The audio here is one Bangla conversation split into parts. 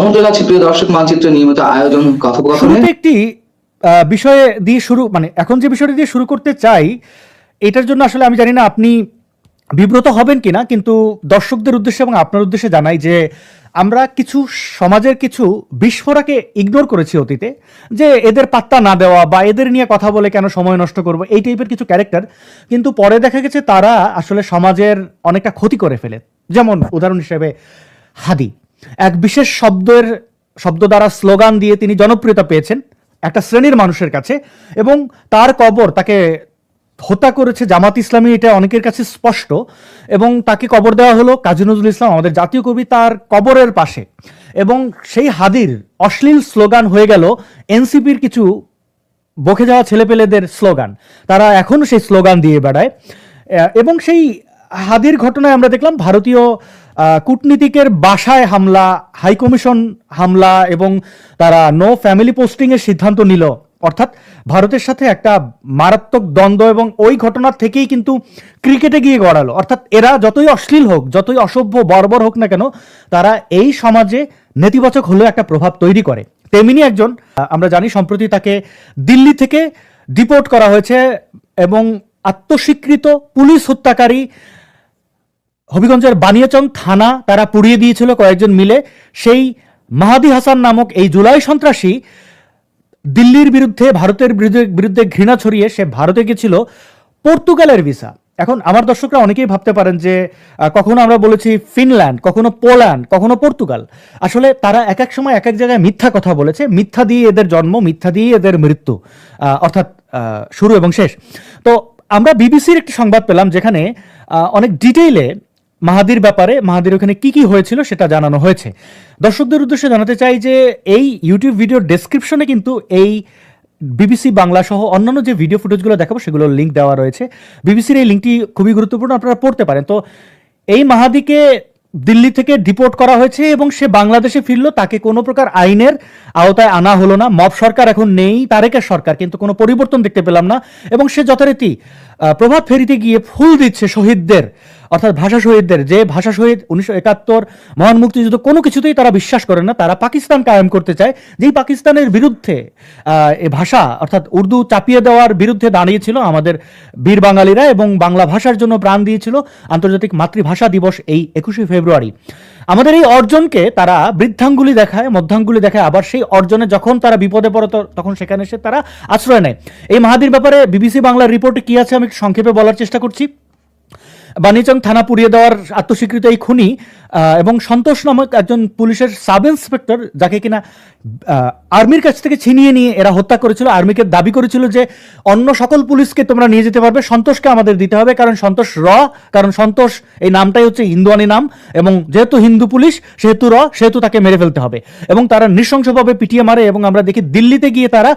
আমন্ত্রণ জানাচ্ছি প্রিয় দর্শক মানচিত্র নিয়মিত আয়োজন কথোপকথনে। শুরুতে একটি বিষয়ে দিয়ে শুরু এখন যে বিষয়টি দিয়ে শুরু করতে চাই, এটার জন্য আসলে আমি জানি না আপনি বিব্রত হবেন কিনা, কিন্তু দর্শকদের উদ্দেশ্যে এবং আপনার উদ্দেশ্যে জানাই যে আমরা কিছু সমাজের কিছু বিস্ফোরকে ইগনোর করেছি অতীতে, যে এদের পাত্তা না দেওয়া বা এদের নিয়ে কথা বলে কেন সময় নষ্ট করব, এই টাইপের কিছু ক্যারেক্টার। কিন্তু পরে দেখা গেছে তারা আসলে সমাজের অনেকটা ক্ষতি করে ফেলে। যেমন উদাহরণ হিসেবে হাদি, এক বিশেষ শব্দ দ্বারা স্লোগান দিয়ে তিনি জনপ্রিয়তা পেয়েছেন একটা শ্রেণীর মানুষের কাছে, এবং তার কবর, তাকে হত্যা করেছে জামাত ইসলামী, এটা অনেকের কাছে স্পষ্ট। এবং তাকে কবর দেওয়া হলো কাজী নজরুল ইসলাম, আমাদের জাতীয় কবি, তার কবরের পাশে। এবং সেই হাদির অশ্লীল স্লোগান হয়ে গেল এনসিপির কিছু বকে যাওয়া ছেলেপেলেদের স্লোগান। তারা এখনো সেই স্লোগান দিয়ে বেড়ায়। এবং সেই হাদির ঘটনায় আমরা দেখলাম ভারতীয় কূটনীতিকের বাসায় হামলা, হাইকমিশন হামলা, এবং তারা নো ফ্যামিলি পোস্টিংয়ের সিদ্ধান্ত নিল। অর্থাৎ ভারতের সাথে একটা মারাত্মক দ্বন্দ্ব, এবং ওই ঘটনার থেকেই কিন্তু ক্রিকেটে গিয়ে গড়ালো। অর্থাৎ এরা যতই অশ্লীল হোক, যতই অসভ্য বর্বর হোক না কেন, তারা এই সমাজে নেতিবাচক হলেও একটা প্রভাব তৈরি করে। তেমনি একজন, আমরা জানি সম্প্রতি তাকে দিল্লি থেকে ডিপোর্ট করা হয়েছে, এবং আত্মস্বীকৃত পুলিশ হত্যাকারী হবিগঞ্জের বানিয়াচং থানা তারা পুড়িয়ে দিয়েছিল কয়েকজন মিলে। সেই মাহাদি হাসান নামক এই জুলাই সন্ত্রাসী দিল্লির বিরুদ্ধে, ভারতের বিরুদ্ধে ঘৃণা ছড়িয়ে সে ভারতে গেছিল পর্তুগালের ভিসা। এখন আমার দর্শকরা অনেকেই ভাবতে পারেন যে কখনো আমরা বলেছি ফিনল্যান্ড, কখনো পোল্যান্ড, কখনো পর্তুগাল। আসলে তারা এক এক সময় এক এক জায়গায় মিথ্যা কথা বলেছে। মিথ্যা দিয়ে এদের জন্ম, মিথ্যা দিয়ে এদের মৃত্যু, অর্থাৎ শুরু এবং শেষ। তো আমরা বিবিসির একটি সংবাদ পেলাম যেখানে অনেক ডিটেইলে মাহাদির ব্যাপারে, মাহাদির ওখানে কি কি হয়েছিল সেটা জানানো হয়েছে। দর্শকদের উদ্দেশ্যে জানাতে চাই যে এই ইউটিউব ভিডিওর ডেসক্রিপশনে কিন্তু এই বিবিসি বাংলা সহ অন্যান্য যে ভিডিও ফুটেজগুলো দেখাবো সেগুলোর লিঙ্ক দেওয়া রয়েছে। বিবিসির এই লিঙ্কটি খুবই গুরুত্বপূর্ণ, আপনারা পড়তে পারেন। তো এই মাহাদিকে দিল্লি থেকে ডিপোর্ট করা হয়েছে এবং সে বাংলাদেশে ফিরলো, তাকে কোনো প্রকার আইনের আওতায় আনা হলো না। মব সরকার এখন নেই, তারেকের সরকার, কিন্তু কোনো পরিবর্তন দেখতে পেলাম না। এবং সে যথারীতি প্রভাত ফেরিতে গিয়ে ফুল দিচ্ছে শহীদদের, অর্থাৎ ভাষা শহীদদের। যে ভাষা শহীদ 1971 মহান মুক্তিযুদ্ধ, কোনো কিছুতেই তারা বিশ্বাস করে না। তারা পাকিস্তান কায়েম করতে চায়, যেই পাকিস্তানের বিরুদ্ধে এ ভাষা অর্থাৎ উর্দু চাপিয়ে দেওয়ার বিরুদ্ধে দাঁড়িয়েছিল আমাদের বীর বাঙালিরা, এবং বাংলা ভাষার জন্য প্রাণ দিয়েছিল। আন্তর্জাতিক মাতৃভাষা দিবস এই 21শে ফেব্রুয়ারি। আমাদের এই অর্জনকে তারা বৃদ্ধাঙ্গুলি দেখায়, মধ্যাঙ্গুলি দেখায়, আবার সেই অর্জনে যখন তারা বিপদে পড়ে তখন সেখানে এসে তারা আশ্রয় নেয়। এই মাহাদির ব্যাপারে বিবিসি বাংলার রিপোর্টে কি আছে আমি সংক্ষেপে বলার চেষ্টা করছি। বানিয়াচং থানা পুড়িয়ে দেওয়ার আত্মস্বীকৃত এই খুনি এবং সন্তোষ নামক একজন পুলিশের সাব ইন্সপেক্টর, যাকে কিনা আর্মির কাছ থেকে ছিনিয়ে নিয়ে এরা হত্যা করেছিল। আর্মিকে দাবি করেছিল যে অন্য সকল পুলিশকে তোমরা নিয়ে যেতে পারবে, সন্তোষকে আমাদের দিতে হবে, কারণ সন্তোষ কারণ সন্তোষ এই নামটাই হচ্ছে হিন্দুয়ানি নাম, এবং যেহেতু হিন্দু পুলিশ সেহেতু সেহেতু তাকে মেরে ফেলতে হবে। এবং তারা নৃশংসভাবে পিটিয়ে মারে। এবং আমরা দেখি দিল্লিতে গিয়ে তারা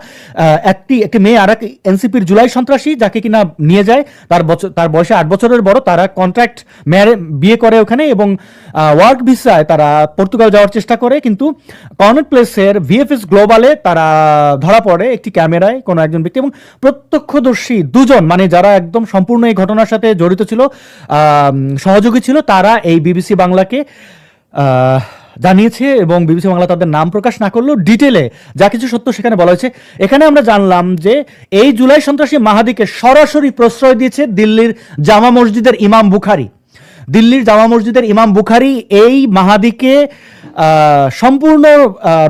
একটি মেয়ে, আর এক এনসিপির জুলাই সন্ত্রাসী, যাকে কিনা নিয়ে যায়, তার বয়সে 8 বছরের বড়, তারা কন্ট্রাক্ট বিয়ে করে ওখানে, এবং ওয়ার্ক ভিসায় তারা পর্তুগাল যাওয়ার চেষ্টা করে। কিন্তু কর্নেট প্লেসের ভিএফএস গ্লোবালে তারা ধরা পড়ে একটি ক্যামেরায় কোনো একজন ব্যক্তি, এবং প্রত্যক্ষদর্শী দুজন, মানে যারা একদম সম্পূর্ণ এই ঘটনার সাথে জড়িত ছিল, সহযোগী ছিল, তারা এই বিবিসি বাংলাকে জানিয়েছে। এবং বিবিসি বাংলা তাদের নাম প্রকাশ না করলেও ডিটেলে যা কিছু সত্য সেখানে বলা হয়েছে। এখানে আমরা জানলাম যে এই জুলাই সন্ত্রাসী মাহাদিকে সরাসরি প্রশ্রয় দিয়েছে দিল্লির জামা মসজিদের ইমাম বুখারি। দিল্লির জামা মসজিদের ইমাম বুখারি এই মাহাদিকে সম্পূর্ণ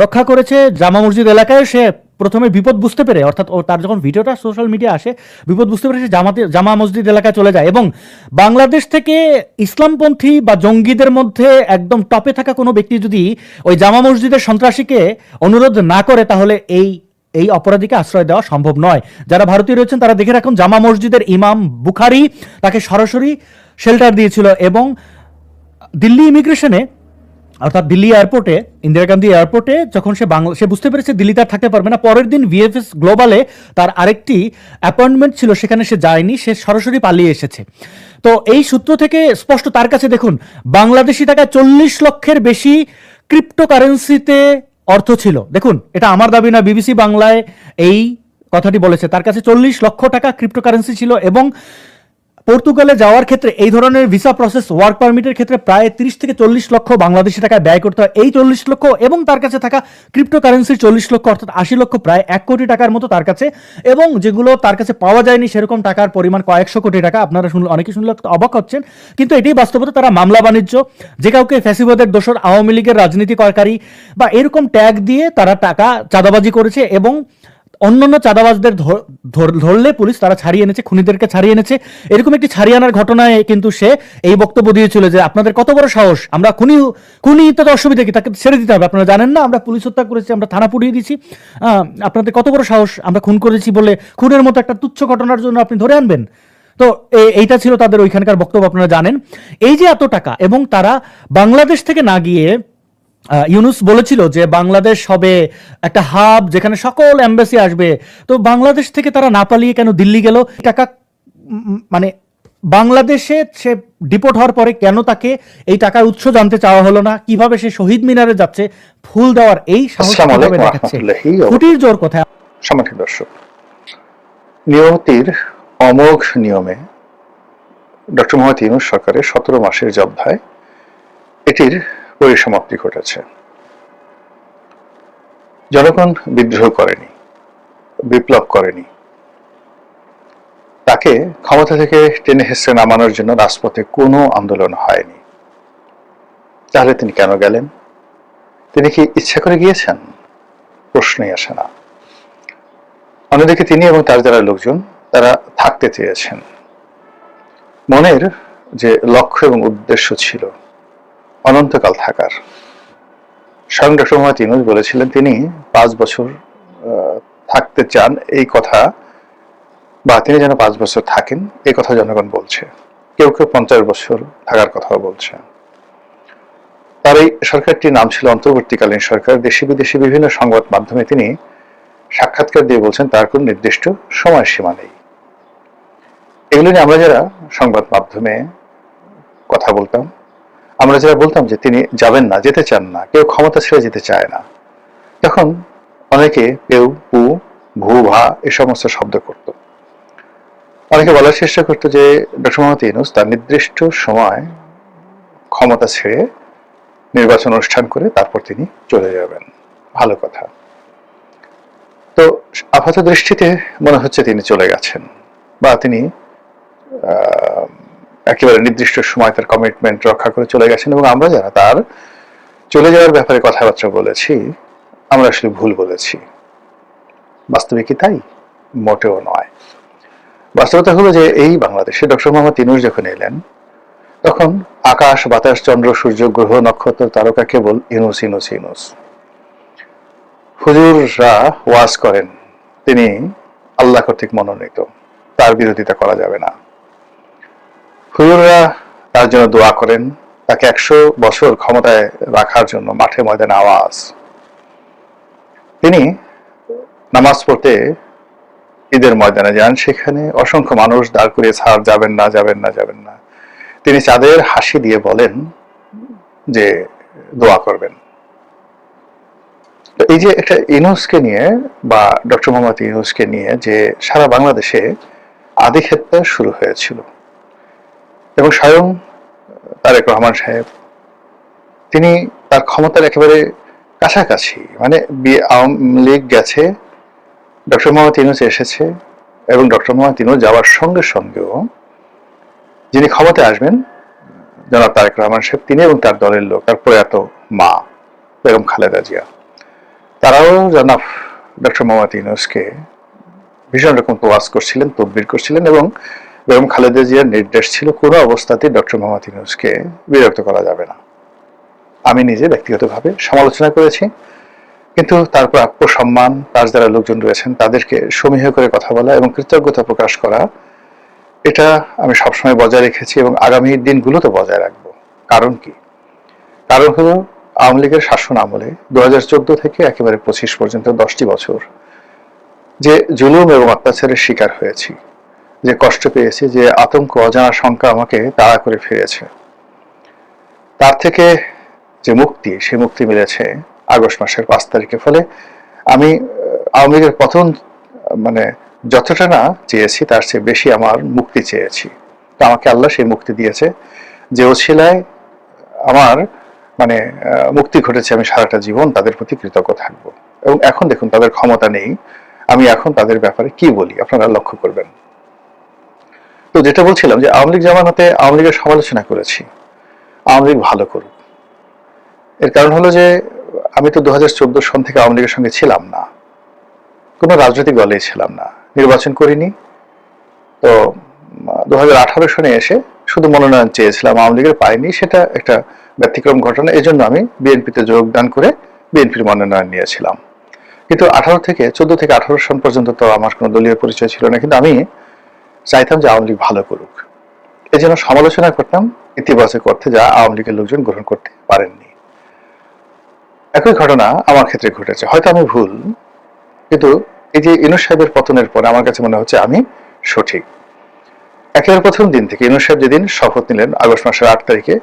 রক্ষা করেছে। জামা মসজিদ এলাকায় সে প্রথমে বিপদ বুঝতে পেরে, অর্থাৎ তার যখন ভিডিওটা সোশ্যাল মিডিয়া আসে, বিপদ বুঝতে পেরে সে জামা মসজিদ এলাকায় চলে যায়। এবং বাংলাদেশ থেকে ইসলামপন্থী বা জঙ্গিদের মধ্যে একদম টপে থাকা কোনো ব্যক্তি যদি ওই জামা মসজিদের সন্ত্রাসীকে অনুরোধ না করে, তাহলে এই অপরাধীকে আশ্রয় দেওয়া সম্ভব নয়। যারা ভারতীয় রয়েছেন তারা দেখে রাখুন, জামা মসজিদের ইমাম বুখারি তাকে সরাসরি শেল্টার দিয়েছিল। এবং দিল্লি ইমিগ্রেশনে, অর্থাৎ দিল্লি এয়ারপোর্টে, ইন্দিরা গান্ধী এয়ারপোর্টে যখন সে বুঝতে পেরেছে দিল্লি তার থাকতে পারবে না, পরের দিন ভিএফএস গ্লোবালে তার আরেকটি অ্যাপয়েন্টমেন্ট ছিল, সেখানে সে যায়নি, সে সরাসরি পালিয়ে এসেছে। তো এই সূত্র থেকে স্পষ্ট, তার কাছে দেখুন বাংলাদেশি টাকা 40 লক্ষের বেশি ক্রিপ্টোকারেন্সিতে অর্থ ছিল। দেখুন, এটা আমার দাবি না, বিবিসি বাংলায় এই কথাটি বলেছে। তার কাছে 40 লক্ষ টাকা ক্রিপ্টোকারেন্সি ছিল, এবং পর্তুগালে যাওয়ার ক্ষেত্রে এই ধরনের ভিসা প্রসেস ওয়ার্ক পারমিটের ক্ষেত্রে প্রায় 30 থেকে 40 লক্ষ বাংলাদেশি টাকা ব্যয় করতে হয়। এই 40 লক্ষ এবং তার কাছে থাকা ক্রিপ্টোকারেন্সির 40 লক্ষ অর্থাৎ 80 লক্ষ, প্রায় 1 কোটি টাকার মতো তার কাছে, এবং যেগুলো তার কাছে পাওয়া যায়নি সেরকম টাকার পরিমাণ কয়েকশো কোটি টাকা। আপনারা শুনলে অনেকে শুনলে অবাক হচ্ছেন, কিন্তু এটাই বাস্তবতা। তারা মামলা বাণিজ্য, যে কাউকে ফ্যাসিবাদের দোসর, আওয়ামী লীগের রাজনীতিকারী বা এরকম ট্যাগ দিয়ে তারা টাকা চাঁদাবাজি করেছে, এবং অন্যান্য চাঁদাবাজদের ধরলে পুলিশ তারা ছাড়িয়ে এনেছে, খুনিদেরকে ছাড়িয়ে এনেছে। এরকম একটি ছাড়িয়ে আনার ঘটনায় কিন্তু সে এই বক্তব্য দিয়েছিল যে আপনাদের কত বড় সাহস, আমরা খুনি তো অসুবিধা কি, তাকে ছেড়ে দিতে হবে, আপনারা জানেন না আমরা পুলিশ হত্যা করেছি, আমরা থানা পুড়িয়ে দিয়েছি, আপনাদের কত বড় সাহস, আমরা খুন করেছি বলে খুনের মতো একটা তুচ্ছ ঘটনার জন্য আপনি ধরে আনবেন। তো এইটা ছিল তাদের ওইখানকার বক্তব্য, আপনারা জানেন। এই যে এত টাকা, এবং তারা বাংলাদেশ থেকে না গিয়ে, ইউনুস বলেছিল যে বাংলাদেশ হবে একটা হাব যেখানে সকল এমবাসি আসবে, তো বাংলাদেশ থেকে তারা না পালিয়ে কেন দিল্লি গেল? টাকা মানে বাংলাদেশে সে ডিপোর্ট হওয়ার পরে কেন তাকে এই টাকার উৎস জানতে চাওয়া হলো না? কিভাবে সে শহীদ মিনারে যাচ্ছে ফুল দেওয়ার এই সাহস কিভাবে দেখাচ্ছে? খুঁটির জোর কোথায়? সম্মানিত দর্শক, নিয়তির অমোঘ নিয়মে ডক্টর মোহাম্মদ ইউনূস সরকারের 17 মাসের জবধায় এটির পরিসমাপ্তি ঘটেছে। জনগণ বিদ্রোহ করেনি, বিপ্লব করেনি, তাকে ক্ষমতা থেকে টেনে হেসড়ে নামানোর জন্য রাজপথে কোনো আন্দোলন হয়নি। তাহলে তিনি কেন গেলেন? তিনি কি ইচ্ছা করে গিয়েছেন? প্রশ্নই আসে না। অন্যদিকে তিনি এবং তার যারা লোকজন তারা থাকতে চেয়েছেন। মনের যে লক্ষ্য এবং উদ্দেশ্য ছিল অনন্তকাল থাকার, স্বয়ং ডক্টর মোহাম্মদ ইউনূস বলেছিলেন তিনি 5 বছর থাকতে চান, এই কথা, বা তিনি যেন 5 বছর থাকেন এই কথা জনগণ বলছে। কেউ কেউ 50 বছর থাকার কথাও বলছে। তার এই সরকারটির নাম ছিল অন্তর্বর্তীকালীন সরকার। দেশে বিদেশে বিভিন্ন সংবাদ মাধ্যমে তিনি সাক্ষাৎকার দিয়ে বলছেন তার কোন নির্দিষ্ট সময়সীমা নেই। এগুলো নিয়ে আমরা যারা সংবাদ মাধ্যমে কথা বলতাম, আমরা যারা বলতাম যে তিনি যাবেন না, যেতে চান না, কেউ ক্ষমতা ছেড়ে যেতে চায় না, তখন অনেকে পেউ, পু, ভু, ভা এই সমস্ত শব্দ করত। অনেকে বলার চেষ্টা করতো যে ডক্টর মোহাম্মদ ইউনূস তার নির্দিষ্ট সময় ক্ষমতা ছেড়ে নির্বাচন অনুষ্ঠান করে তারপর তিনি চলে যাবেন। ভালো কথা। তো আপাত দৃষ্টিতে মনে হচ্ছে তিনি চলে গেছেন, বা তিনি একেবারে নির্দিষ্ট সময় তার কমিটমেন্ট রক্ষা করে চলে গেছেন, এবং আমরা যারা তার চলে যাওয়ার ব্যাপারে কথাবার্তা বলেছি আমরা আসলে ভুল বলেছি। বাস্তবে কি তাই? মোটেও নয়। বাস্তবতা হলো যে এই বাংলাদেশে ডক্টর মোহাম্মদ ইউনূস যখন এলেন, তখন আকাশ, বাতাস, চন্দ্র, সূর্য, গ্রহ, নক্ষত্র, তারকা কেবল ইউনূস, ইউনূস, ইউনূস। হুজুররা ওয়াজ করেন তিনি আল্লাহ কর্তৃক মনোনীত, তার বিরোধিতা করা যাবে না। হুজুররা তার জন্য দোয়া করেন, তাকে 100 বছর ক্ষমতায় রাখার জন্য মাঠে ময়দানে আওয়াজ। তিনি নামাজ পড়তে ঈদের ময়দানে যান, সেখানে অসংখ্য মানুষ দাঁড় করিয়ে স্যার যাবেন না, যাবেন না, যাবেন না। তিনি চাঁদের হাসি দিয়ে বলেন যে দোয়া করবেন। এই যে একটা ইউনূসকে নিয়ে, বা ডক্টর মোহাম্মদ ইউনূসকে নিয়ে যে সারা বাংলাদেশে আদিক্ষেতা শুরু হয়েছিল, এবং স্বয়ং তারেক রহমান সাহেব তিনি তার ক্ষমতার একেবারে কাছাকাছি, মানে আওয়ামী লীগ গেছে, ডক্টর মোহাম্মদ ইউনূস এসেছে, এবং ডক্টর মোহাম্মদ ইউনূস যাওয়ার সঙ্গে সঙ্গেও যিনি ক্ষমতায় আসবেন জনাব তারেক রহমান সাহেব, তিনি এবং তার দলের লোক, তার প্রয়াত মা বেগম খালেদা জিয়া, তারাও জনাব ডক্টর মোহাম্মদ ইউনূসকে ভীষণ রকম প্রয়াস করছিলেন, তদবির করছিলেন, এবং বেগম খালেদা জিয়ার নির্দেশ ছিল কোনো অবস্থাতেই ডক্টর মোহাম্মদ ইউনূসকে বিরক্ত করা যাবে না। আমি নিজে ব্যক্তিগতভাবে সমালোচনা করেছি, কিন্তু তার প্রাপ্য সম্মান, তার যারা লোকজন রয়েছেন তাদেরকে সমীহ করে কথা বলা এবং কৃতজ্ঞতা প্রকাশ করা, এটা আমি সবসময় বজায় রেখেছি এবং আগামী দিনগুলোতে বজায় রাখবো। কারণ কি? কারণ হলো আওয়ামী লীগের শাসন আমলে 2014 থেকে একেবারে 25 পর্যন্ত 10টি বছর যে জুলুম এবং অত্যাচারের শিকার হয়েছি, যে কষ্ট পেয়েছি, যে আতঙ্ক, অজানা শঙ্কা আমাকে তাড়া করে ফিরেছে, তার থেকে যে মুক্তি, সে মুক্তি মিলেছে আগস্ট মাসের 5 তারিখে। ফলে আমি আওয়ামী লীগের পতন মানে যতটা না চেয়েছি তার চেয়ে বেশি আমার মুক্তি চেয়েছি, তো আমাকে আল্লাহ সেই মুক্তি দিয়েছে, যে ওছিলায় আমার মানে মুক্তি ঘটেছে। আমি সারাটা জীবন তাদের প্রতি কৃতজ্ঞ থাকব। এবং এখন দেখুন তাদের ক্ষমতা নেই, আমি এখন তাদের ব্যাপারে কি বলি আপনারা লক্ষ্য করবেন। তো যেটা বলছিলাম যে আওয়ামী লীগ জামানাতে আওয়ামী লীগের সমালোচনা করেছি, আওয়ামী লীগ ভালো করুক। এর কারণ হলো যে আমি তো 2014 সন থেকে আওয়ামী লীগের সঙ্গে ছিলাম না, কোনো রাজনৈতিক দলেই ছিলাম না, নির্বাচন করিনি। তো 2018 সনে এসে শুধু মনোনয়ন চেয়েছিলাম, আওয়ামী লীগের পাইনি, সেটা একটা ব্যতিক্রম ঘটনা। এই জন্য আমি বিএনপিতে যোগদান করে বিএনপির মনোনয়ন নিয়েছিলাম। কিন্তু 14 থেকে 18 সন পর্যন্ত তো আমার কোনো দলীয় পরিচয় ছিল না, কিন্তু আমি চাইতাম যে আওয়ামী লীগ ভালো করুক। এই জন্য সমালোচনা করতাম ইতিবাচক অর্থে, যা আওয়ামী লীগের লোকজন গ্রহণ করতে পারেননি। একই ঘটনা আমার ক্ষেত্রে ঘটেছে, হয়তো আমি ভুল, কিন্তু এই যে ইউনূস সাহেবের পতনের পরে আমার কাছে মনে হচ্ছে আমি সঠিক। একেবারে প্রথম দিন থেকে ইউনূস সাহেব যেদিন শপথ নিলেন আগস্ট মাসের 8 তারিখে,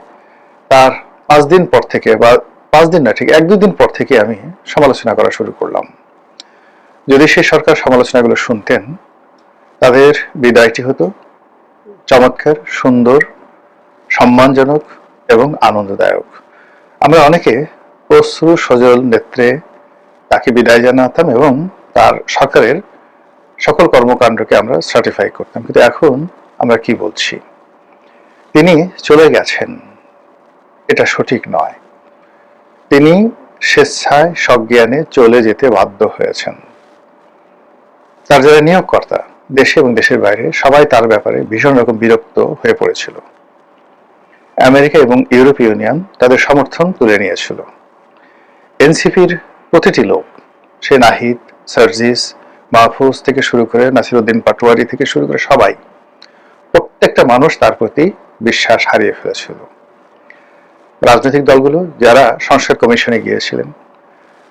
তার 5 দিন পর থেকে, বা 5 দিন না, ঠিক 1-2 দিন পর থেকে আমি সমালোচনা করা শুরু করলাম। যদি সেই সরকার সমালোচনাগুলো শুনতেন, তাদের বিদায়টি হতো চমৎকার, সুন্দর, সম্মানজনক এবং আনন্দদায়ক। আমরা অনেকে অশ্রু সজল নেত্রে তাকে বিদায় জানাতাম এবং তার সরকারের সকল কর্মকাণ্ডকে আমরা সার্টিফাই করতাম। কিন্তু এখন আমরা কি বলছি? তিনি চলে গেছেন, এটা সঠিক নয়। তিনি স্বেচ্ছায় সজ্ঞানে চলে যেতে বাধ্য হয়েছেন। তার যারা নিয়োগকর্তা দেশে এবং দেশের বাইরে সবাই তার ব্যাপারে ভীষণ রকম বিরক্ত হয়ে পড়েছিল। আমেরিকা এবং ইউরোপীয় ইউনিয়ন তাদের সমর্থন তুলে নিয়েছিল। এনসিপির প্রতিটি লোক, সে নাহিদ, সার্জিস, মাহফুজ থেকে শুরু করে নাসিরউদ্দিন পাটোয়ারি থেকে শুরু করে সবাই, প্রত্যেকটা মানুষ তার প্রতি বিশ্বাস হারিয়ে ফেলেছিল। রাজনৈতিক দলগুলো যারা সংস্কার কমিশনে গিয়েছিলেন,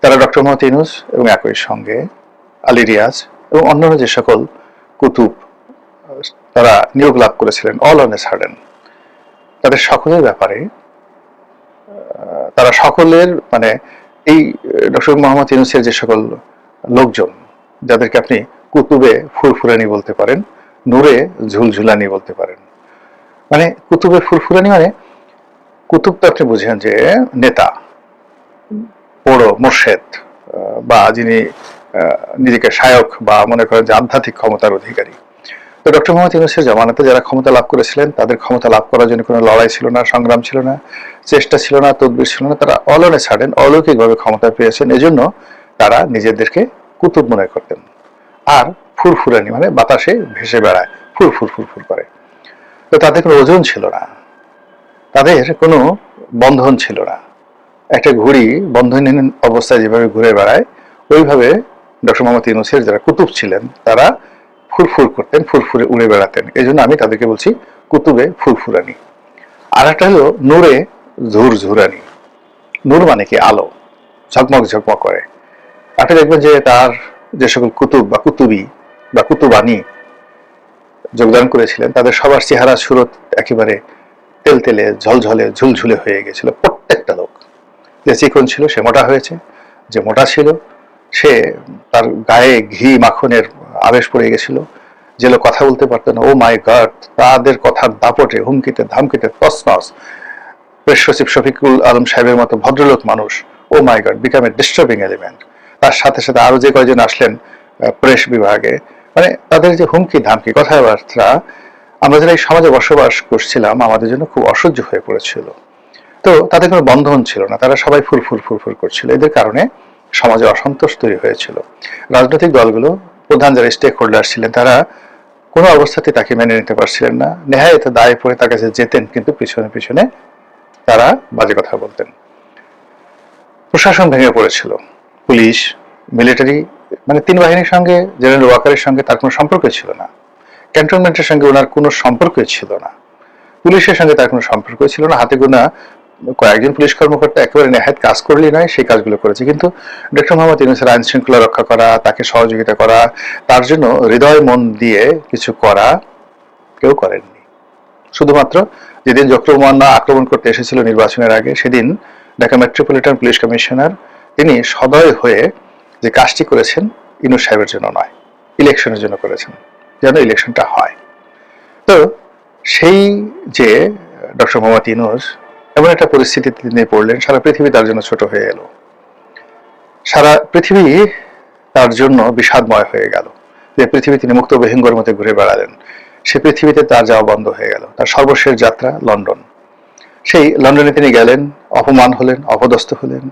তারা ডক্টর মোহাম্মদ ইউনূস এবং একই সঙ্গে আলী রিয়াজ এবং অন্যান্য যে সকল কুতুব তারা নিয়োগ লাভ করেছিলেন, অল অন এ সাডেন, তাদের সকলের ব্যাপারে তারা সকলের মানে এই ডক্টর মোহাম্মদ ইউনূসের যে সকল লোকজন, যাদেরকে আপনি কুতুবে ফুরফুরানি বলতে পারেন, নূরে ঝুলঝুলানি বলতে পারেন, মানে কুতুবে ফুরফুরানি মানে কুতুব তো আপনি বুঝেন যে নেতা, বড় মোর্শেদ, বা যিনি নিজেকে শায়ক বা মনে করেন যে আধ্যাত্মিক ক্ষমতার অধিকারী। তো ডক্টর মোহাম্মদ ইউনূসের জামানাতে যারা ক্ষমতা লাভ করেছিলেন, তাদের ক্ষমতা লাভ করার জন্য কোনো লড়াই ছিল না, সংগ্রাম ছিল না, চেষ্টা ছিল না, তদবির ছিল না, তারা অল অন এ সাডেন অলৌকিকভাবে ক্ষমতা পেয়েছেন। এজন্য তারা নিজেদেরকে কুতুব মনে করতেন। আর ফুরফুরানি মানে বাতাসে ভেসে বেড়ায়, ফুরফুর ফুরফুর করে। তো তাদের কোনো ওজন ছিল না, তাদের কোনো বন্ধন ছিল না। একটা ঘুড়ি বন্ধনহীন অবস্থায় যেভাবে ঘুরে বেড়ায়, ওইভাবে ডক্টর মোহাম্মদ ইউনূসের যারা কুতুব ছিলেন তারা ফুরফুর করতেন, ফুরফুরে উড়ে বেড়াতেন। এই জন্য আমি তাদেরকে বলছি কুতুবে ফুরফুরানি। আর একটা হলো নূরে ঝুরঝুরানি। নূর মানে কি? আলো, ঝকমক ঝকমক করে। আপনি দেখবেন যে তার যে সকল কুতুব বা কুতুবি বা কুতুবানি যোগদান করেছিলেন, তাদের সবার চেহারা সুরত একেবারে তেলতেলে, ঝলঝলে, ঝুলঝুলে হয়ে গেছিল। প্রত্যেকটা লোক, যে চিকন ছিল সে মোটা হয়েছে, যে মোটা ছিল সে তার গায়ে ঘি মাখনের আবেশ পড়ে গেছিল, যে লোক কথা বলতে পারতো না, ও মাই গড, তাদের কথার দাপটে, হুমকিতে ধামকিতে তছনছ। প্রেস সচিব শফিকুল আলম সাহেবের মতো ভদ্রলোক মানুষ, oh my god, become a disturbing element. তার সাথে সাথে আরো যে কয়জন আসলেন প্রেস বিভাগে, মানে তাদের যে হুমকি ধামকি কথাবার্তা, আমরা যারা এই সমাজে বসবাস করছিলাম আমাদের জন্য খুব অসহ্য হয়ে পড়েছিল। তো তাদের কোনো বন্ধন ছিল না, তারা সবাই ফুরফুর ফুরফুর করছিল। এদের কারণে সমাজে অসন্তোষ তৈরি হয়েছিল। রাজনৈতিক দলগুলো, প্রধান যারা স্টেক হোল্ডার ছিলেন, তারা কোনো অবস্থাতে তাকে মেনে নিতে পারছিলেন না। নেহায়েত দায়ে পড়ে তার কাছে যেতেন, কিন্তু পিছনে পিছনে তারা বাজে কথা বলতেন। প্রশাসন ভেঙে পড়েছিল, পুলিশ, মিলিটারি, মানে 3 বাহিনীর সঙ্গে জেনারেল ওয়াকারের সঙ্গে তার কোনো সম্পর্ক ছিল না। ক্যান্টনমেন্টের সঙ্গে ওনার কোনো সম্পর্কই ছিল না। পুলিশের সঙ্গে তার কোনো সম্পর্ক ছিল না। হাতে গোনা কয়েকজন পুলিশ কর্মকর্তা একেবারে নেহায়েত কাজ করলেই নয়, সেই কাজগুলো করেছে। কিন্তু ডক্টর মোহাম্মদ ইউনূসের আইন শৃঙ্খলা রক্ষা করা, তাকে সহযোগিতা করা, তার জন্য হৃদয় মন দিয়ে কিছু করা কেউ করেননি। শুধুমাত্র যেদিন ডক্টর মোয়ান্না আক্রমণ করতে এসেছিল নির্বাচনের আগে, সেদিন ঢাকা মেট্রোপলিটন পুলিশ কমিশনার তিনি সদয় হয়ে যে কাজটি করেছেন ইউনূস সাহেবের জন্য নয়, ইলেকশনের জন্য করেছেন, যেন ইলেকশনটা হয়। তো সেই যে ডক্টর মোহাম্মদ ইউনূস এমন একটা পরিস্থিতিতে তিনি পড়লেন, সারা পৃথিবী তার জন্য ছোট হয়ে এলো, সারা পৃথিবী তার জন্য বিষাদময় হয়ে গেল। যে পৃথিবী তিনি মুক্ত বিহঙ্গের মধ্যে ঘুরে বেড়ালেন, সে পৃথিবীতে তার যাওয়া বন্ধ হয়ে গেল। তার সর্বশেষ যাত্রা লন্ডন। সেই লন্ডনে তিনি গেলেন, অপমান হলেন, অপদস্থ হলেন,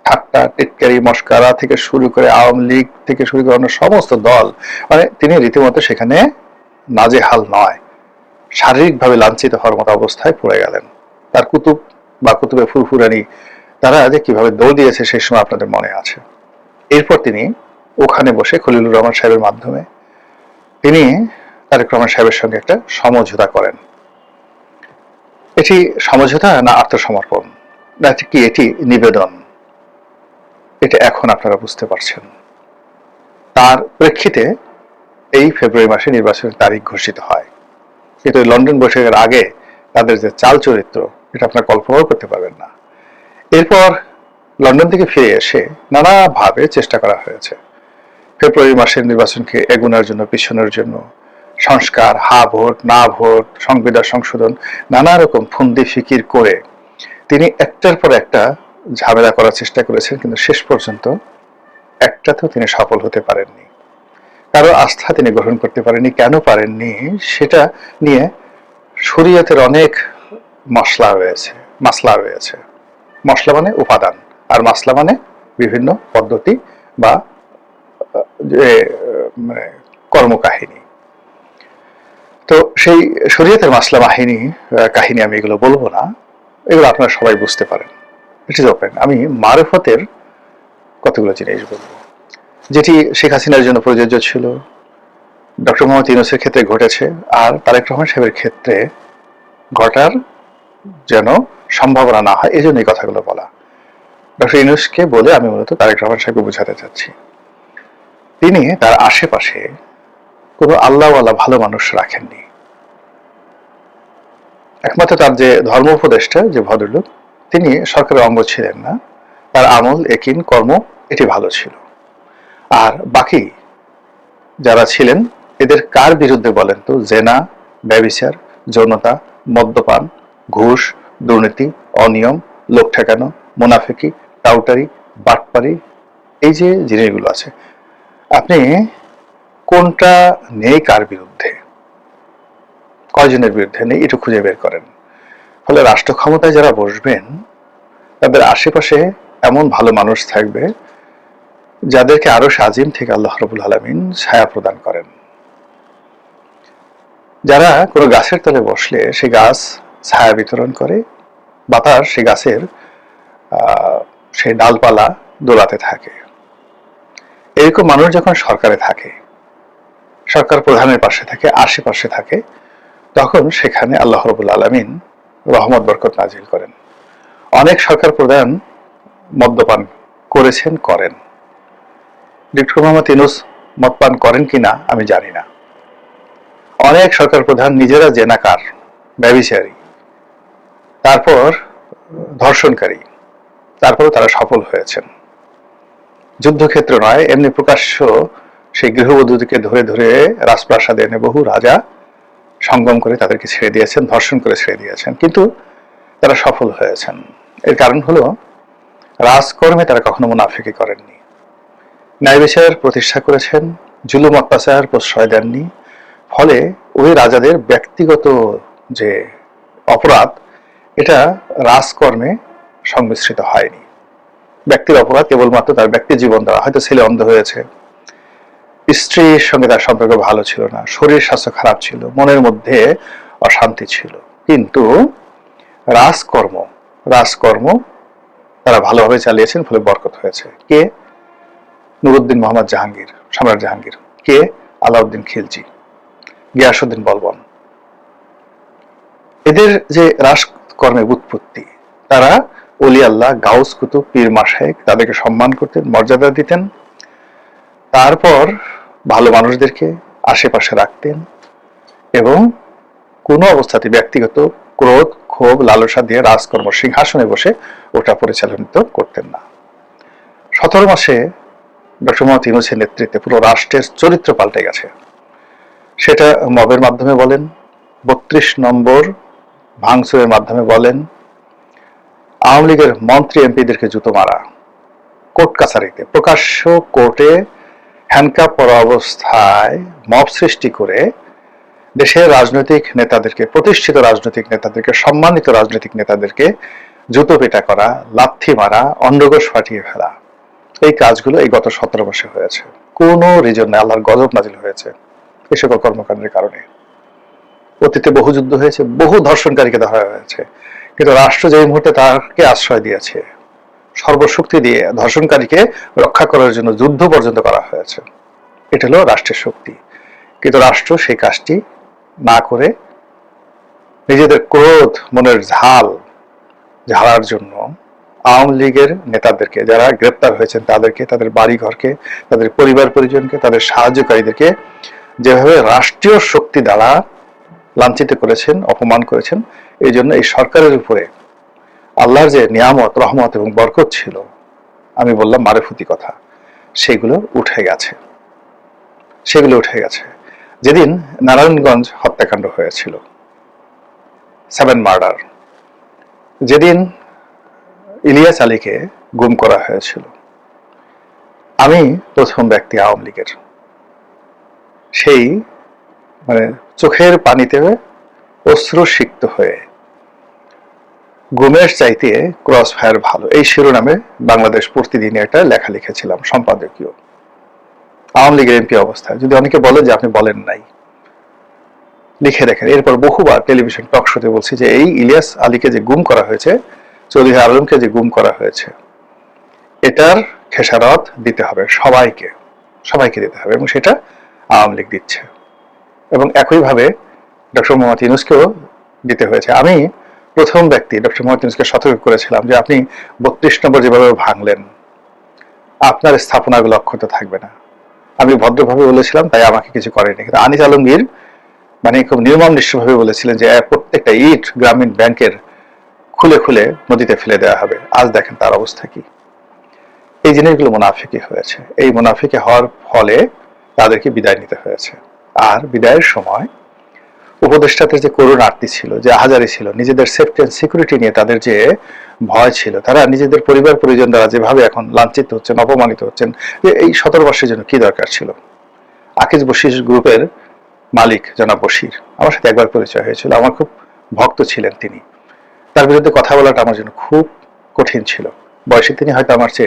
ঠাট্টা টিটকারি মস্কারা থেকে শুরু করে আওয়ামী লীগ থেকে শুরু করে অন্য সমস্ত দল, মানে তিনি রীতিমতো সেখানে নাজেহাল নয়, শারীরিকভাবে লাঞ্ছিত হওয়ার মতো অবস্থায় পড়ে গেলেন। তার কুতুব বা কুতুবে ফুরফুরানি তারা যে কিভাবে দৌড় দিয়েছে সেই সময় আপনাদের মনে আছে। এরপর তিনি ওখানে বসে খলিলুর রহমান সাহেবের মাধ্যমে তিনি তারেক রহমান সাহেবের সঙ্গে একটা সমঝোতা করেন। এটি সমঝোতা না আত্মসমর্পণ না কি এটি নিবেদন, এটা এখন আপনারা বুঝতে পারছেন। তার প্রেক্ষিতে এই ফেব্রুয়ারি মাসে নির্বাচনের তারিখ ঘোষিত হয়, কিন্তু লন্ডন বৈঠকের আগে তাদের যে চাল চরিত্র এটা আপনারা কল্পনাও করতে পারবেন না। এরপর লন্ডন থেকে ফিরে এসে নানাভাবে চেষ্টা করা হয়েছে ফেব্রুয়ারি মাসের নির্বাচনকে এগোনোর জন্য, পিছনের জন্য, সংস্কার, হা ভোট না ভোট, সংবিধান সংশোধন, নানা রকম ফন্দি ফিকির করে তিনি একটার পর একটা ঝামেলা করার চেষ্টা করেছেন, কিন্তু শেষ পর্যন্ত একটাতেও তিনি সফল হতে পারেননি। কারো আস্থা তিনি গ্রহণ করতে পারেননি। কেন পারেননি সেটা নিয়ে শরীয়তের অনেক মাসলা রয়েছে। মশলা মানে উপাদান, আর মাসলা মানে বিভিন্ন পদ্ধতি বা যে মানে কর্মকাহিনী। তো সেই শরীয়তের মাসলা কাহিনী আমি এগুলো বলবো না, এগুলো আপনারা সবাই বুঝতে পারেন। It is open. আমি মারফতের কতগুলো জিনিস বলবো যেটি শেখ হাসিনার জন্য প্রযোজ্য ছিল, ডক্টর মোহাম্মদ ইউনূসের ক্ষেত্রে ঘটেছে, আর তারেক রহমান সাহেবের ক্ষেত্রে ঘটার যেন সম্ভাবনা না হয়, এই জন্য এই কথাগুলো বলা। ডক্টর ইউনূসকে বলে আমি মূলত তারেক রহমান সাহেবকে বোঝাতে চাচ্ছি, তিনি তার আশেপাশে কোনো আল্লাহওয়ালা ভালো মানুষ রাখেননি। একমাত্র তার যে ধর্ম উপদেষ্টা যে ভদ্রলোক, তিনি সরকারের অঙ্গ ছিলেন না, তার আমল একিন কর্ম এটি ভালো ছিল। আর বাকি যারা ছিলেন এদের কার বিরুদ্ধে বলেন তো? জেনা, ব্যভিচার, যৌনতা, মদ্যপান, ঘুষ, দুর্নীতি, অনিয়ম, লোক ঠেকানো, মুনাফিকি, টাউটারি, বাটপারি, এই যে জিনিসগুলো আছে, আপনি কোনটা নেই কার বিরুদ্ধে, কয়জনের বিরুদ্ধে নেই, একটু খুঁজে বের করেন। ফলে রাষ্ট্র ক্ষমতায় যারা বসবেন তাদের আশেপাশে এমন ভালো মানুষ থাকবে যাদেরকে আরো আজিম থেকে আল্লাহ রাব্বুল আলামিন ছায়া প্রদান করেন। যারা কোনো গাছের তলে বসলে সেই গাছ ছায়া বিতরণ করে, বাতাস সেই গাছের সেই ডালপালা দোলাতে থাকে। এরকম মানুষ যখন সরকারে থাকে, সরকার প্রধানের পাশে থাকে, আশেপাশে থাকে, তখন সেখানে আল্লাহ রাব্বুল আলামিন রহমত বরকত নাজিল করেন। অনেক সরকার প্রধান মদ্যপান করেছেন, করেন। ডক্টর মোহাম্মদ ইউনূস মদপান করেন কিনা আমি জানি না। অনেক সরকার প্রধান নিজেরা জেনাকার, ব্যভিচারী, তারপর ধর্ষণকারী, তারপরে তারা সফল হয়েছেন। যুদ্ধক্ষেত্র নয়, এমনি প্রকাশ্য সেই গৃহবধূকে ধরে ধরে রাজপ্রাসাদে এনে বহু রাজা সঙ্গম করে তাদেরকে ছেড়ে দিয়েছেন, ধর্ষণ করে ছেড়ে দিয়েছেন, কিন্তু তারা সফল হয়েছেন। এর কারণ হলো রাজকর্মে তারা কখনো মুনাফিকি করেননি, ন্যায় বিচার প্রতিষ্ঠা করেছেন, জুলুম অত্যাচার প্রশ্রয় দেননি। ফলে ওই রাজাদের ব্যক্তিগত যে অপরাধ এটা রাজকর্মে সংমিশ্রিত হয়নি। ব্যক্তির অপরাধ কেবলমাত্র তার ব্যক্তি জীবন দ্বারা, হয়তো ছেলে অন্ধ হয়েছে, স্ত্রীর সঙ্গে তার সম্পর্ক ভালো ছিল না, শরীর স্বাস্থ্য খারাপ ছিল, মনের মধ্যে অশান্তি ছিল, কিন্তু রাজকর্ম তারা ভালোভাবে চালিয়েছেন, ফলে বরকত হয়েছে। কে? নুরুদ্দিন মোহাম্মদ জাহাঙ্গীর, সম্রাট জাহাঙ্গীর। কে? আলাউদ্দিন খিলজি, গিয়াসউদ্দিন বলবন। এদের যে রাজকর্মের উৎপত্তি, তারা ওলি আল্লাহ, গাউস কুতুব, পীর মাশায়েখ তাদেরকে সম্মান করতেন, মর্যাদা দিতেন, তারপর ভালো মানুষদেরকে আশেপাশে রাখতেন এবং কোনো অবস্থাতে ব্যক্তিগত ক্রোধ, ক্ষোভ, লালসা দিয়ে রাজকর্ম সিংহাসনে বসে ওটা পরিচালিত করতেন না। 17 মাসে ডক্টর মোহাম্মদ ইউনূসের নেতৃত্বে পুরো রাষ্ট্রের চরিত্র পাল্টে গেছে। সেটা মবের মাধ্যমে বলেন, 32 নম্বর ভাঙচুরের মাধ্যমে বলেন, আওয়ামী লীগের মন্ত্রী এমপিদেরকে জুতো মারা, কোর্ট কাছারিতে প্রকাশ্য কোর্টে হ্যান্ডকাপ পরা অবস্থায় মব সৃষ্টি করে দেশের রাজনৈতিক নেতাদেরকে, প্রতিষ্ঠিত রাজনৈতিক নেতাদেরকে, সম্মানিত রাজনৈতিক নেতাদেরকে জুতো পেটা করা, লাথি মারা, অন্ডকোষ ফাটিয়ে ফেলা, এই কাজগুলো এই গত 17 মাসে হয়েছে। কোনো রিজন নেই, আল্লাহর গজব নাজিল হয়েছে এই সকল কর্মকাণ্ডের কারণে। অতীতে বহু যুদ্ধ হয়েছে, বহু ধর্ষণকারীকে ধরা হয়েছে, কিন্তু রাষ্ট্র যে মুহূর্তে তাকে আশ্রয় দিয়েছে, সর্বশক্তি দিয়ে ধর্ষণকারীকে রক্ষা করার জন্য যুদ্ধ পর্যন্ত করা হয়েছে। এটা হলো রাষ্ট্রের শক্তি। কিন্তু রাষ্ট্র সেই কাজটি না করে নিজেদের ক্রোধ, মনের ঝাড়ার জন্য আওয়ামী লীগের নেতাদেরকে, যারা গ্রেপ্তার হয়েছেন তাদেরকে, তাদের বাড়িঘরকে, তাদের পরিবার পরিজনকে, তাদের সাহায্যকারীদেরকে যেভাবে রাষ্ট্রীয় শক্তি দ্বারা লাঞ্ছিত করেছেন, অপমান করেছেন, এই জন্য এই সরকারের উপরে আল্লাহর যে নিয়ামত, রহমত এবং বরকত ছিল, আমি বললাম মারেফতি কথা, সেগুলো উঠে গেছে। যেদিন নারায়ণগঞ্জ হত্যাকাণ্ড হয়েছিল, 7 মার্ডার, যেদিন ইলিয়াস আলীকে গুম করা হয়েছিল, আমি প্রথম ব্যক্তি আওয়ামী লীগের সেই চোখের পানিতে অশ্রুসিক্ত হয়ে গুমের চাইতে ক্রস ফায়ার ভালো, এই শিরোনামে বাংলাদেশ প্রতিদিনে একটা লেখা লিখেছিলাম সম্পাদকীয়, আওয়ামী লীগের এমপি অবস্থায়। যদি অনেকে বলে যে আপনি বলেন নাই, লিখে দেখেন। এরপর বহুবার টেলিভিশন টক শোতে বলছি যে এই ইলিয়াস আলীকে যে গুম করা হয়েছে, চৌধুরী আলমকে যে গুম করা হয়েছে, এটার খেসারত দিতে হবে সবাইকে দিতে হবে, এবং সেটা আওয়ামী লীগ দিচ্ছে, এবং একইভাবে ডক্টর মোহাম্মদ ইউনূসকেও দিতে হয়েছে। আমি প্রথম ব্যক্তি ডক্টর মোহাম্মদ ইউনূসকে সতর্ক করেছিলাম যে আপনি 32 নম্বর যেভাবে ভাঙলেন, আপনার স্থাপনাগুলো অক্ষত থাকবে না। আমি ভদ্রভাবে বলেছিলাম, তাই আমাকে কিছু করেনি। কিন্তু আনিস আলমগীর খুব নির্মম নিষ্ঠভাবে বলেছিলেন যে প্রত্যেকটা ইট গ্রামীণ ব্যাংকের খুলে খুলে নদীতে ফেলে দেওয়া হবে। আজ দেখেন তার অবস্থা কি। এই জিনিসগুলো মুনাফিকি হয়েছে। এই মুনাফিকি হওয়ার ফলে তাদেরকে বিদায় নিতে হয়েছে। আর বিদায়ের সময় উপদেষ্টাদের যে করুণ আরতি ছিল, যে আহাজারি ছিল, নিজেদের সেফটি অ্যান্ড সিকিউরিটি নিয়ে তাদের যে ভয় ছিল, তারা নিজেদের পরিবার পরিজন দ্বারা যেভাবে এখন লাঞ্ছিত হচ্ছেন, অপমানিত হচ্ছেন, যে এই 17 বর্ষের জন্য কি দরকার ছিল। আকিজ বশির গ্রুপের মালিক জনাব বশির, আমার সাথে একবার পরিচয় হয়েছিল, আমার খুব ভক্ত ছিলেন তিনি। তার বিরুদ্ধে কথা বলাটা আমার জন্য খুব কঠিন ছিল। বয়সে তিনি হয়তো আমার চেয়ে